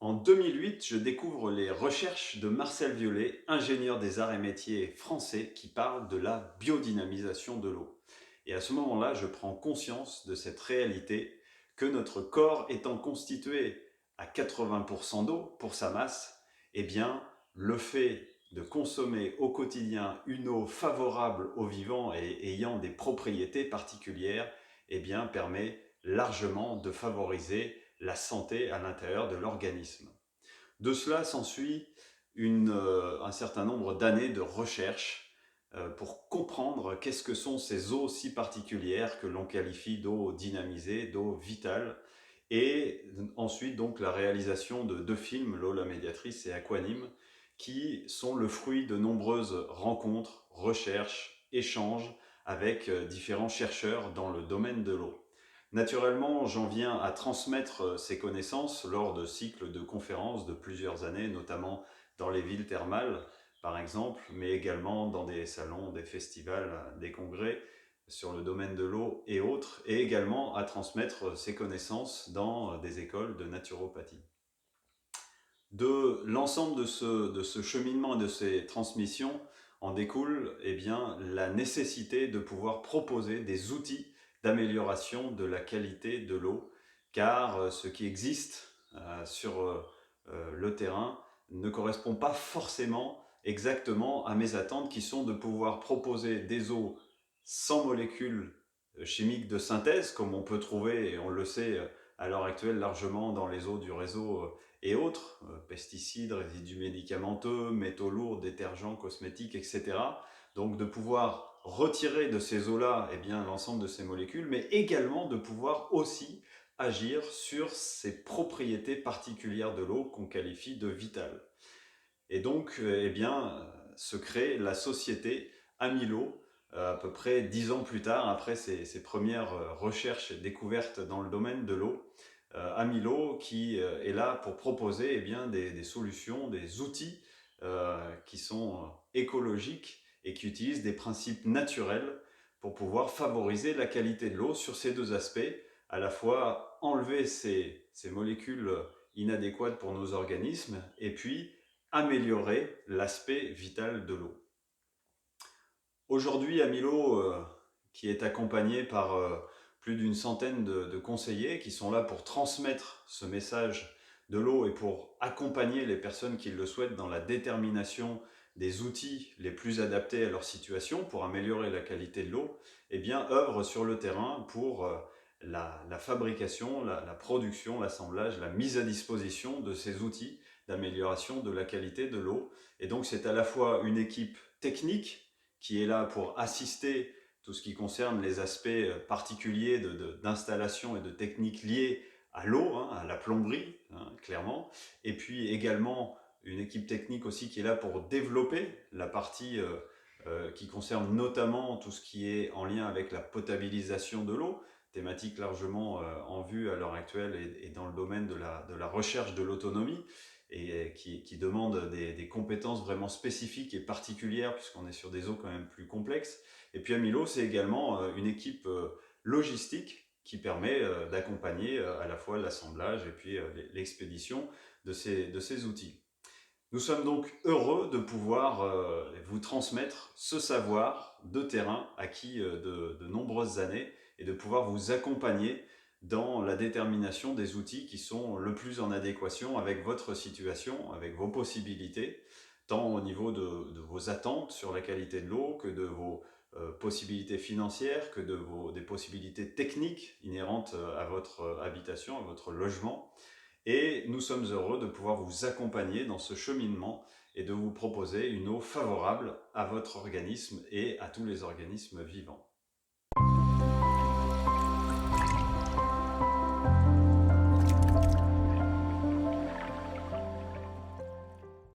En 2008, je découvre les recherches de Marcel Violet, ingénieur des arts et métiers français, qui parle de la biodynamisation de l'eau. Et à ce moment-là, je prends conscience de cette réalité que notre corps étant constitué à 80% d'eau pour sa masse, eh bien, le fait de consommer au quotidien une eau favorable aux vivants et ayant des propriétés particulières, eh bien, permet largement de favoriser la santé à l'intérieur de l'organisme. De cela s'ensuit un certain nombre d'années de recherche pour comprendre qu'est-ce que sont ces eaux si particulières que l'on qualifie d'eau dynamisée, d'eau vitale, et ensuite donc la réalisation de deux films, L'eau, la médiatrice et Aquanime, qui sont le fruit de nombreuses rencontres, recherches, échanges avec différents chercheurs dans le domaine de l'eau. Naturellement, j'en viens à transmettre ces connaissances lors de cycles de conférences de plusieurs années, notamment dans les villes thermales, par exemple, mais également dans des salons, des festivals, des congrès sur le domaine de l'eau et autres, et également à transmettre ces connaissances dans des écoles de naturopathie. De l'ensemble de ce cheminement et de ces transmissions en découle la nécessité de pouvoir proposer des outils d'amélioration de la qualité de l'eau, car ce qui existe sur le terrain ne correspond pas forcément exactement à mes attentes qui sont de pouvoir proposer des eaux sans molécules chimiques de synthèse, comme on peut trouver, et on le sait à l'heure actuelle largement dans les eaux du réseau et autres, pesticides, résidus médicamenteux, métaux lourds, détergents, cosmétiques, etc. Donc de pouvoir retirer de ces eaux-là l'ensemble de ces molécules, mais également de pouvoir aussi agir sur ces propriétés particulières de l'eau qu'on qualifie de vitales. Et donc, se crée la société Amilo, à peu près 10 ans plus tard, après ces premières recherches et découvertes dans le domaine de l'eau. Amilo qui est là pour proposer des solutions, des outils qui sont écologiques et qui utilisent des principes naturels pour pouvoir favoriser la qualité de l'eau sur ces deux aspects, à la fois enlever ces molécules inadéquates pour nos organismes et puis améliorer l'aspect vital de l'eau. Aujourd'hui, Amilo, qui est accompagné par plus d'une centaine de conseillers qui sont là pour transmettre ce message de l'eau et pour accompagner les personnes qui le souhaitent dans la détermination des outils les plus adaptés à leur situation pour améliorer la qualité de l'eau, œuvre sur le terrain pour la fabrication, la production, l'assemblage, la mise à disposition de ces outils d'amélioration de la qualité de l'eau. Et donc c'est à la fois une équipe technique qui est là pour assister tout ce qui concerne les aspects particuliers d'installation et de techniques liées à l'eau, à la plomberie, clairement. Et puis également une équipe technique aussi qui est là pour développer la partie qui concerne notamment tout ce qui est en lien avec la potabilisation de l'eau, thématique largement en vue à l'heure actuelle et dans le domaine de la recherche de l'autonomie et qui demande des compétences vraiment spécifiques et particulières puisqu'on est sur des eaux quand même plus complexes. Et puis Amilo, c'est également une équipe logistique qui permet d'accompagner à la fois l'assemblage et puis l'expédition de ces outils. Nous sommes donc heureux de pouvoir vous transmettre ce savoir de terrain acquis de nombreuses années et de pouvoir vous accompagner dans la détermination des outils qui sont le plus en adéquation avec votre situation, avec vos possibilités, tant au niveau de vos attentes sur la qualité de l'eau que de vos possibilités financières, que des possibilités techniques inhérentes à votre habitation, à votre logement. Et nous sommes heureux de pouvoir vous accompagner dans ce cheminement et de vous proposer une eau favorable à votre organisme et à tous les organismes vivants.